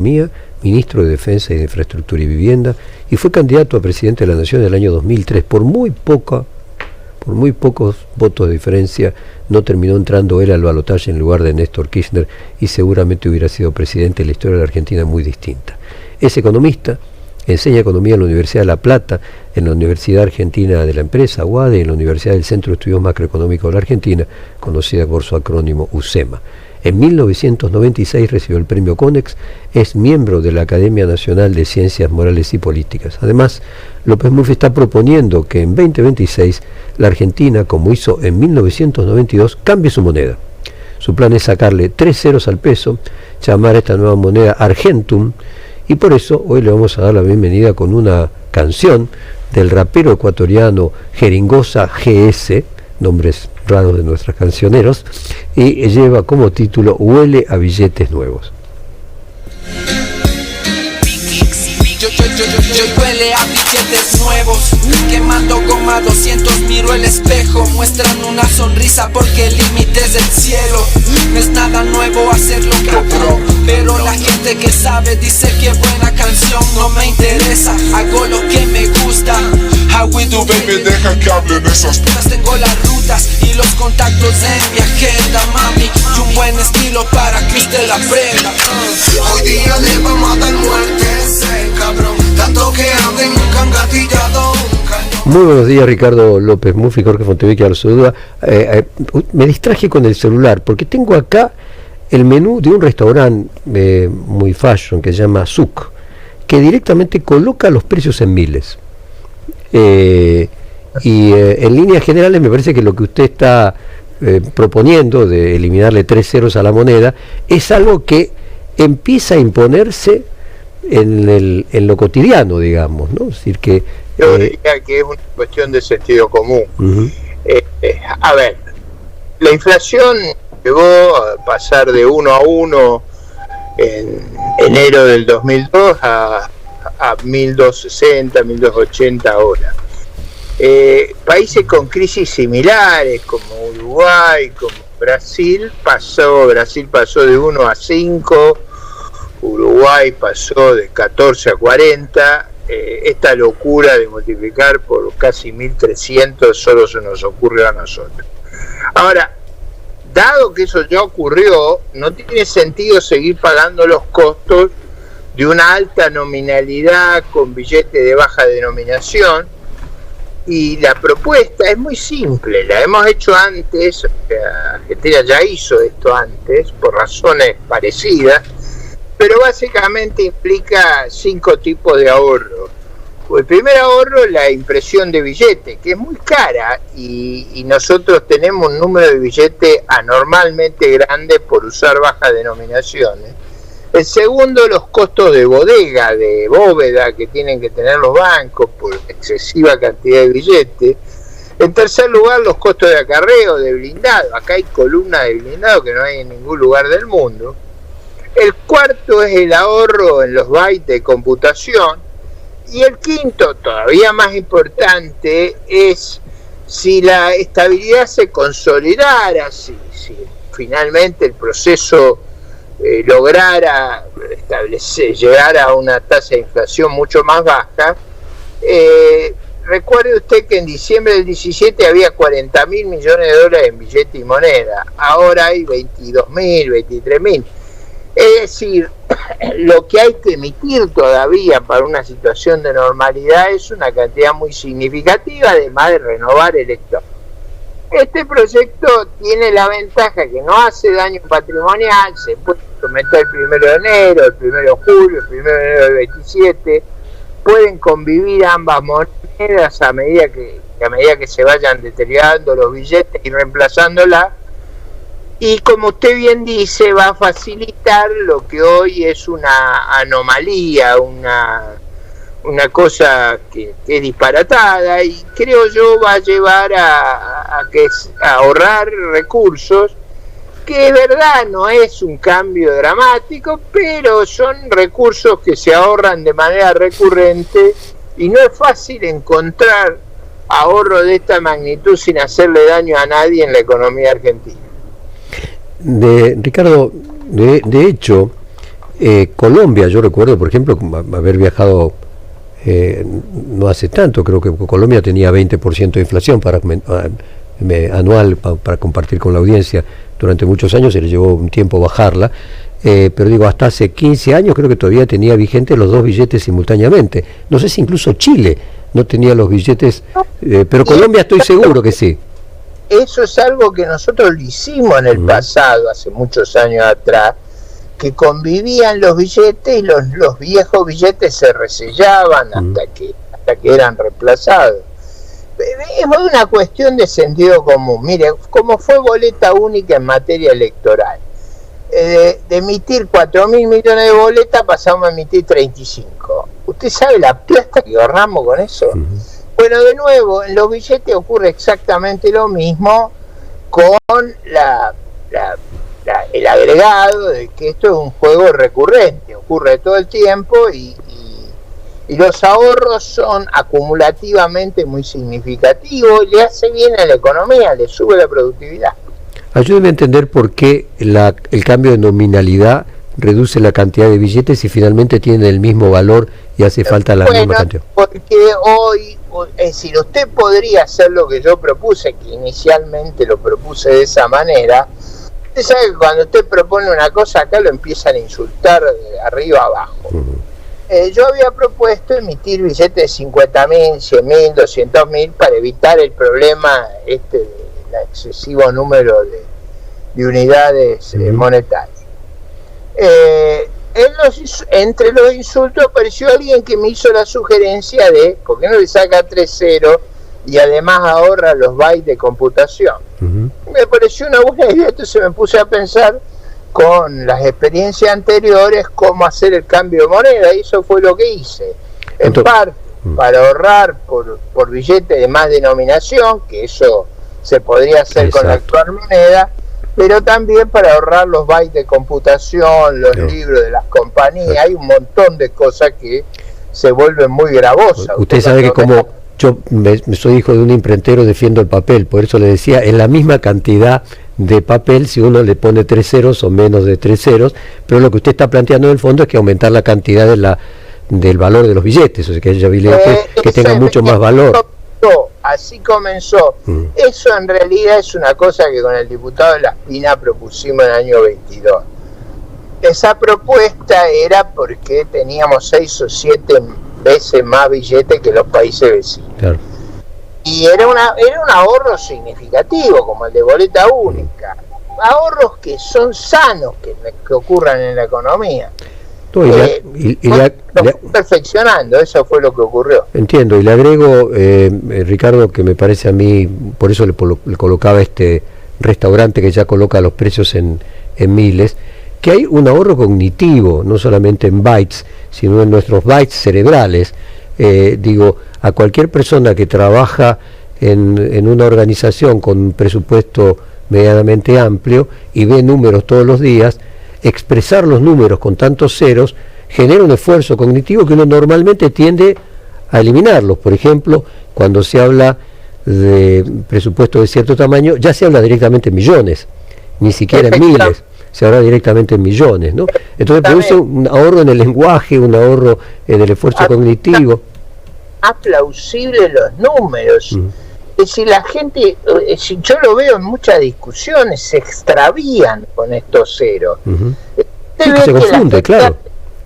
Economía, ministro de Defensa y de Infraestructura y Vivienda, y fue candidato a presidente de la Nación en el año 2003. Por muy pocos votos de diferencia no terminó entrando él al balotaje en lugar de Néstor Kirchner, y seguramente hubiera sido presidente. La historia de la Argentina es muy distinta. Es economista, enseña economía en la Universidad de La Plata, en la Universidad Argentina de la Empresa, UADE, y en la Universidad del Centro de Estudios Macroeconómicos de la Argentina, conocida por su acrónimo UCEMA. En 1996 recibió el premio CONEX, es miembro de la Academia Nacional de Ciencias Morales y Políticas. Además, López Murphy está proponiendo que en 2026 la Argentina, como hizo en 1992, cambie su moneda. Su plan es sacarle 3 ceros al peso, llamar a esta nueva moneda Argentum, y por eso hoy le vamos a dar la bienvenida con una canción del rapero ecuatoriano Jeringosa GS, nombres raros de nuestros cancioneros, y lleva como título Huele a billetes nuevos. Yo huele a billetes nuevos, quemando goma 200, miro el espejo, muestran una sonrisa porque el límite es el cielo. No es nada nuevo hacerlo cabrón, pero la gente que sabe dice que buena canción. No me interesa, hago lo que me gusta. How we do, baby, deja que hablen esas putas. Tengo las rutas y los contactos en mi agenda, mami, y un buen estilo para que usted la aprenda. Hoy día le vamos a dar muerte a ese cabrón, tanto que anda y nunca han gatillado un cañón. Muy buenos días, Ricardo López Murphy, Jorge Fontevecchia, los saluda. Me distraje con el celular porque tengo acá el menú de un restaurante muy fashion que se llama Zuc, que directamente coloca los precios en miles. En líneas generales me parece que lo que usted está proponiendo de eliminarle 3 ceros a la moneda es algo que empieza a imponerse en lo cotidiano, digamos, ¿no? Es decir, que yo diría que es una cuestión de sentido común. A ver, la inflación llegó a pasar de 1 a 1 en enero del 2002 a 1260, 1280 ahora. Países con crisis similares como Uruguay, como Brasil pasó de 1 a 5, Uruguay pasó de 14 a 40. Esta locura de multiplicar por casi 1300 solo se nos ocurrió a nosotros. Ahora, dado que eso ya ocurrió, no tiene sentido seguir pagando los costos de una alta nominalidad con billete de baja denominación. Y la propuesta es muy simple, la hemos hecho antes, Argentina ya hizo esto antes por razones parecidas, pero básicamente implica 5 tipos de ahorro. El primer ahorro es la impresión de billetes, que es muy cara, y nosotros tenemos un número de billetes anormalmente grande por usar bajas denominaciones. El segundo, los costos de bodega, de bóveda que tienen que tener los bancos por excesiva cantidad de billetes. En tercer lugar, los costos de acarreo, de blindado. Acá hay columnas de blindado que no hay en ningún lugar del mundo. El cuarto es el ahorro en los bytes de computación. Y el quinto, todavía más importante, es si la estabilidad se consolidara, si finalmente el proceso lograra llegar a una tasa de inflación mucho más baja. Recuerde usted que en diciembre del 17 había 40.000 millones de dólares en billete y moneda, ahora hay 22.000, 23.000. Es decir, lo que hay que emitir todavía para una situación de normalidad es una cantidad muy significativa, además de renovar el stock. Este proyecto tiene la ventaja que no hace daño patrimonial, se puede someter el 1 de enero, el 1 de julio, el 1 de enero del 27, pueden convivir ambas monedas a medida que se vayan deteriorando los billetes y reemplazándolas, y como usted bien dice, va a facilitar lo que hoy es una anomalía, una cosa que es disparatada, y creo yo va a llevar a ahorrar recursos, que de verdad no es un cambio dramático, pero son recursos que se ahorran de manera recurrente y no es fácil encontrar ahorro de esta magnitud sin hacerle daño a nadie en la economía argentina. Ricardo, de hecho, Colombia, yo recuerdo, por ejemplo, haber viajado no hace tanto, creo que Colombia tenía 20% de inflación anual para compartir con la audiencia durante muchos años, se le llevó un tiempo bajarla, pero digo, hasta hace 15 años creo que todavía tenía vigentes los dos billetes simultáneamente. No sé si incluso Chile no tenía los billetes, pero Colombia estoy seguro que sí. Eso es algo que nosotros lo hicimos en el pasado, hace muchos años atrás, que convivían los billetes y los viejos billetes se resellaban hasta que eran reemplazados. Es una cuestión de sentido común. Mire, como fue boleta única en materia electoral, de emitir 4.000 millones de boletas pasamos a emitir 35. ¿Usted sabe la plata que ahorramos con eso? Bueno, de nuevo, en los billetes ocurre exactamente lo mismo, con el agregado de que esto es un juego recurrente, ocurre todo el tiempo y los ahorros son acumulativamente muy significativos, le hace bien a la economía, le sube la productividad. Ayúdeme a entender por qué el cambio de nominalidad reduce la cantidad de billetes y finalmente tienen el mismo valor y hace falta la misma cantidad. Porque hoy, es decir, usted podría hacer lo que yo propuse, que inicialmente lo propuse de esa manera. Usted sabe que cuando usted propone una cosa acá lo empiezan a insultar de arriba abajo. Yo había propuesto emitir billetes de 50.000, 100.000, 200.000 para evitar el problema del excesivo número de unidades monetarias. Entre los insultos apareció alguien que me hizo la sugerencia de ¿por qué no le saca 3-0 y además ahorra los bytes de computación? Me pareció una buena idea, entonces me puse a pensar con las experiencias anteriores cómo hacer el cambio de moneda, y eso fue lo que hice. En parte para ahorrar por billete de más denominación, que eso se podría hacer con la actual moneda, pero también para ahorrar los bytes de computación, los libros de las compañías. Hay un montón de cosas que se vuelven muy gravosas. Usted sabe que como yo soy hijo de un imprentero, defiendo el papel, por eso le decía, en la misma cantidad de papel, si uno le pone 3 ceros o menos de 3 ceros, pero lo que usted está planteando en el fondo es que aumentar la cantidad del valor de los billetes, o sea, que haya billetes que tengan mucho más valor. Así comenzó. Eso en realidad es una cosa que con el diputado de La Espina propusimos en el año 22. Esa propuesta era porque teníamos 6 o 7 veces más billetes que los países vecinos. Claro. Y era un ahorro significativo, como el de boleta única. Ahorros que son sanos, que ocurran en la economía. Perfeccionando, eso fue lo que ocurrió. Entiendo, y le agrego, Ricardo, que me parece a mí, por eso le colocaba este restaurante que ya coloca los precios en miles, que hay un ahorro cognitivo, no solamente en bytes, sino en nuestros bytes cerebrales. Digo, a cualquier persona que trabaja en una organización con un presupuesto medianamente amplio y ve números todos los días, expresar los números con tantos ceros genera un esfuerzo cognitivo que uno normalmente tiende a eliminarlos. Por ejemplo, cuando se habla de presupuesto de cierto tamaño, ya se habla directamente en millones, ni siquiera en miles, se habla directamente en millones, ¿no? Entonces produce un ahorro en el lenguaje, un ahorro en el esfuerzo cognitivo. Más plausibles los números. Si la gente, si yo lo veo en muchas discusiones, se extravían con estos ceros. Se confunde, claro.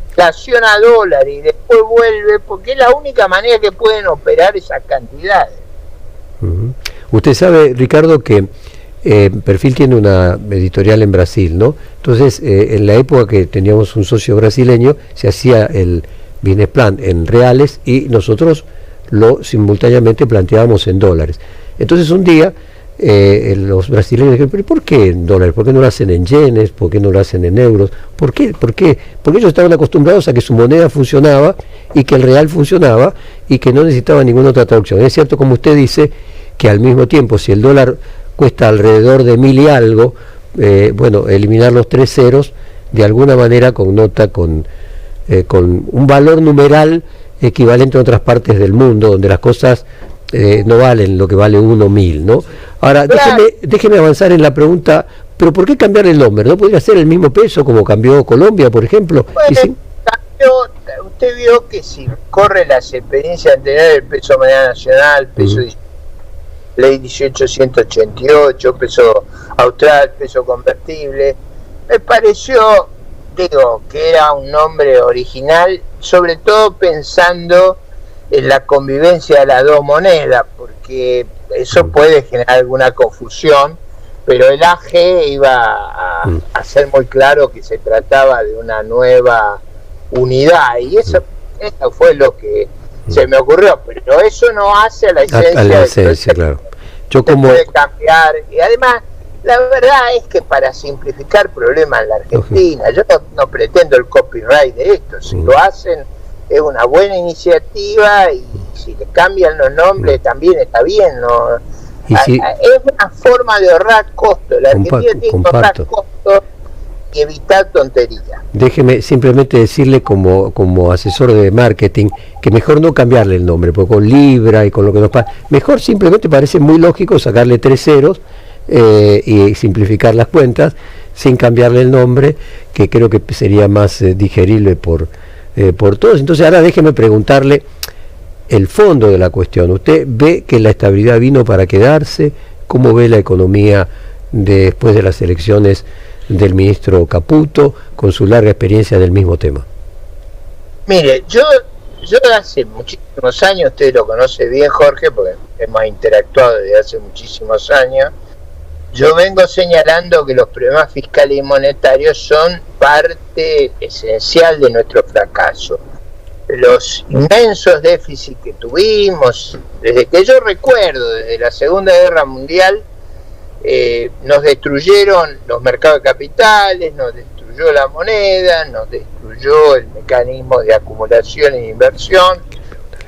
Inflación a dólar y después vuelve, porque es la única manera que pueden operar esas cantidades. Usted sabe, Ricardo, que Perfil tiene una editorial en Brasil, ¿no? Entonces, en la época que teníamos un socio brasileño, se hacía el business plan en reales y nosotros lo simultáneamente planteábamos en dólares. Entonces un día los brasileños dijeron, ¿pero por qué en dólares? ¿Por qué no lo hacen en yenes? ¿Por qué no lo hacen en euros? ¿Por qué? Porque ellos estaban acostumbrados a que su moneda funcionaba y que el real funcionaba y que no necesitaba ninguna otra traducción. Es cierto, como usted dice, que al mismo tiempo, si el dólar cuesta alrededor de 1.000 y algo, bueno, eliminar los 3 ceros de alguna manera connota con un valor numeral equivalente a otras partes del mundo, donde las cosas no valen lo que vale 1.000, ¿no? Ahora, déjeme avanzar en la pregunta pero ¿por qué cambiar el nombre? ¿No podría ser el mismo peso como cambió Colombia, por ejemplo? Bueno, usted vio que si corre las experiencias anteriores del peso moneda nacional, peso ley 1888, peso austral, peso convertible, me pareció, digo, que era un nombre original, sobre todo pensando en la convivencia de las dos monedas, porque eso puede generar alguna confusión, pero el AG iba a ser muy claro que se trataba de una nueva unidad, y eso fue lo que se me ocurrió, pero eso no hace a la esencia, a la esencia, claro. Yo como puede cambiar, y además la verdad es que para simplificar problemas en la Argentina, yo no pretendo el copyright de esto, si lo hacen es una buena iniciativa, y si le cambian los nombres también está bien, ¿no? Es una forma de ahorrar costos, la Argentina tiene que ahorrar costos y evitar tonterías. Déjeme simplemente decirle como asesor de marketing que mejor no cambiarle el nombre, porque con Libra y con lo que nos pasa, mejor simplemente parece muy lógico sacarle 3 ceros y simplificar las cuentas sin cambiarle el nombre, que creo que sería más digerible por todos. Entonces ahora déjeme preguntarle el fondo de la cuestión. ¿Usted ve que la estabilidad vino para quedarse? ¿Cómo ve la economía después de las elecciones del ministro Caputo, con su larga experiencia del mismo tema? Mire, yo hace muchísimos años, usted lo conoce bien, Jorge, porque hemos interactuado desde hace muchísimos años, yo vengo señalando que los problemas fiscales y monetarios son parte esencial de nuestro fracaso. Los inmensos déficits que tuvimos, desde que yo recuerdo, desde la Segunda Guerra Mundial, nos destruyeron los mercados de capitales, nos destruyó la moneda, nos destruyó el mecanismo de acumulación e inversión,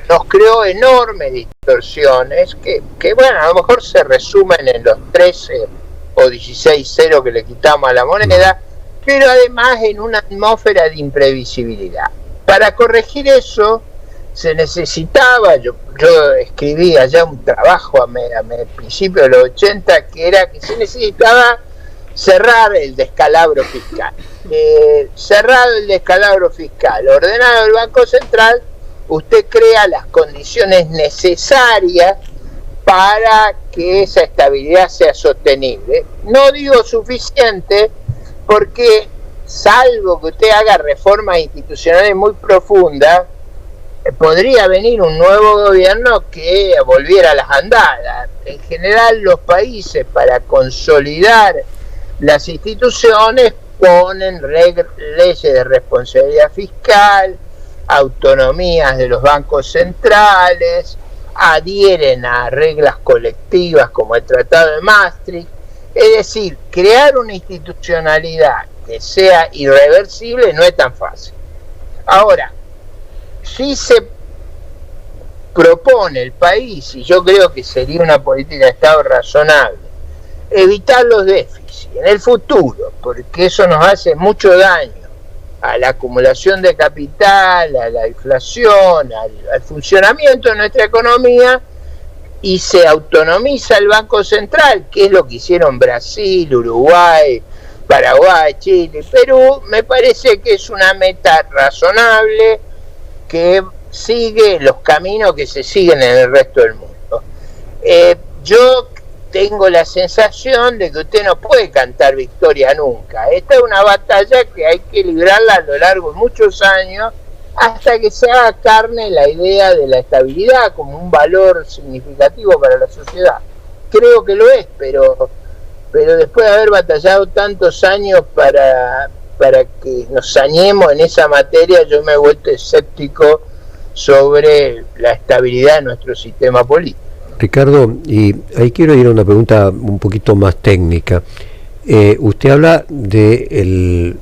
nos creó enormes distorsiones que bueno, a lo mejor se resumen en los 13 o 16 ceros que le quitamos a la moneda, pero además en una atmósfera de imprevisibilidad. Para corregir eso se necesitaba, yo escribí allá un trabajo a principios de los 80, que era que se necesitaba cerrar el descalabro fiscal. Cerrado el descalabro fiscal, ordenado el Banco Central, usted crea las condiciones necesarias para que esa estabilidad sea sostenible. No digo suficiente, porque salvo que usted haga reformas institucionales muy profundas, podría venir un nuevo gobierno que volviera a las andadas. En general, los países, para consolidar las instituciones, ponen leyes de responsabilidad fiscal, autonomías de los bancos centrales, adhieren a reglas colectivas como el Tratado de Maastricht. Es decir, crear una institucionalidad que sea irreversible no es tan fácil. Ahora, si se propone el país, y yo creo que sería una política de Estado razonable, evitar los déficits en el futuro, porque eso nos hace mucho daño a la acumulación de capital, a la inflación, al funcionamiento de nuestra economía, y se autonomiza el Banco Central, que es lo que hicieron Brasil, Uruguay, Paraguay, Chile, Perú. Me parece que es una meta razonable que sigue los caminos que se siguen en el resto del mundo. Yo tengo la sensación de que usted no puede cantar victoria nunca. Esta es una batalla que hay que librarla a lo largo de muchos años, hasta que se haga carne la idea de la estabilidad como un valor significativo para la sociedad. Creo que lo es, pero después de haber batallado tantos años para que nos sañemos en esa materia, yo me he vuelto escéptico sobre la estabilidad de nuestro sistema político. Ricardo, y ahí quiero ir a una pregunta un poquito más técnica. Usted habla de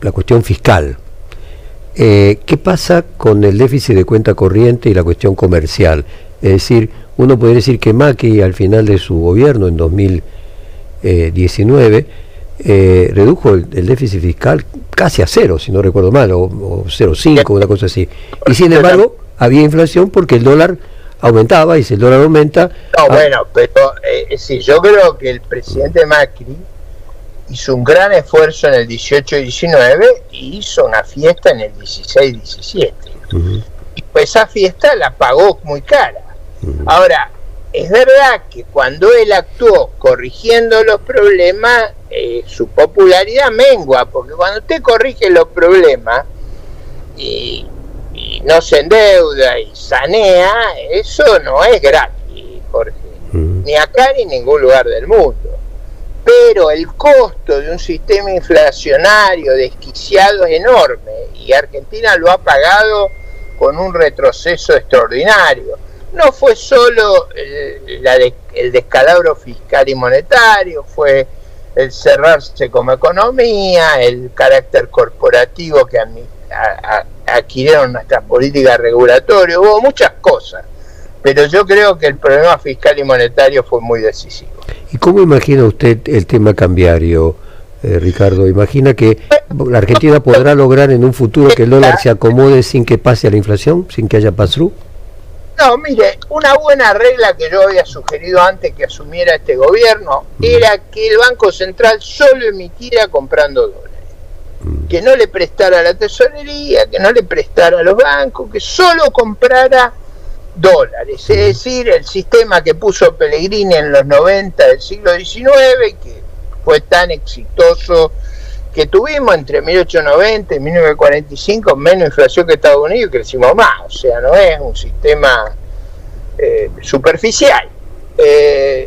la cuestión fiscal. ¿Qué pasa con el déficit de cuenta corriente y la cuestión comercial? Es decir, uno podría decir que Macri, al final de su gobierno, en 2019, redujo el déficit fiscal casi a cero, si no recuerdo mal, o 0,5, una cosa así. Y sin embargo, había inflación porque el dólar aumentaba, y si el dólar aumenta... No, bueno, pero sí, yo creo que el presidente Macri hizo un gran esfuerzo en el 18 y 19 y hizo una fiesta en el 16 y 17. Y pues esa fiesta la pagó muy cara. Ahora, es verdad que cuando él actuó corrigiendo los problemas, su popularidad mengua, porque cuando usted corrige los problemas y no se endeuda y sanea, eso no es gratis, Jorge, ni acá ni en ningún lugar del mundo. Pero el costo de un sistema inflacionario desquiciado es enorme, y Argentina lo ha pagado con un retroceso extraordinario. No fue solo el descalabro fiscal y monetario, fue el cerrarse como economía, el carácter corporativo que adquirieron nuestras políticas regulatorias, hubo muchas cosas, pero yo creo que el problema fiscal y monetario fue muy decisivo. ¿Y cómo imagina usted el tema cambiario, Ricardo? ¿Imagina que la Argentina podrá lograr en un futuro que el dólar se acomode sin que pase a la inflación, sin que haya pass-through? No, mire, una buena regla que yo había sugerido antes que asumiera este gobierno era que el Banco Central solo emitiera comprando dólares, que no le prestara a la tesorería, que no le prestara a los bancos, que solo comprara dólares, es decir, el sistema que puso Pellegrini en los 90 del siglo XIX, que fue tan exitoso, que tuvimos entre 1890 y 1945 menos inflación que Estados Unidos y crecimos más, o sea, no es un sistema superficial.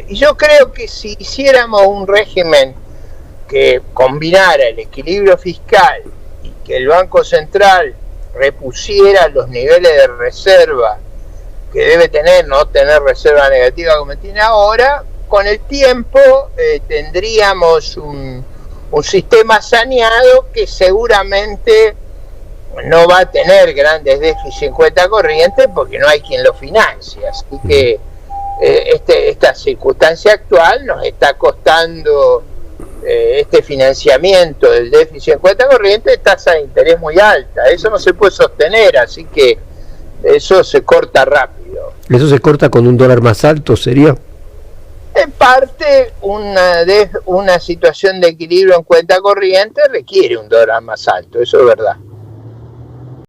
Y yo creo que si hiciéramos un régimen que combinara el equilibrio fiscal y que el Banco Central repusiera los niveles de reserva que debe tener, no tener reserva negativa como tiene ahora, con el tiempo tendríamos un sistema saneado que seguramente no va a tener grandes déficits en cuenta corriente porque no hay quien lo financie. Así que esta circunstancia actual nos está costando este financiamiento del déficit en cuenta corriente, tasa de interés muy alta. Eso no se puede sostener, así que eso se corta rápido. ¿Eso se corta con un dólar más alto, sería? En parte, una situación de equilibrio en cuenta corriente requiere un dólar más alto, eso es verdad.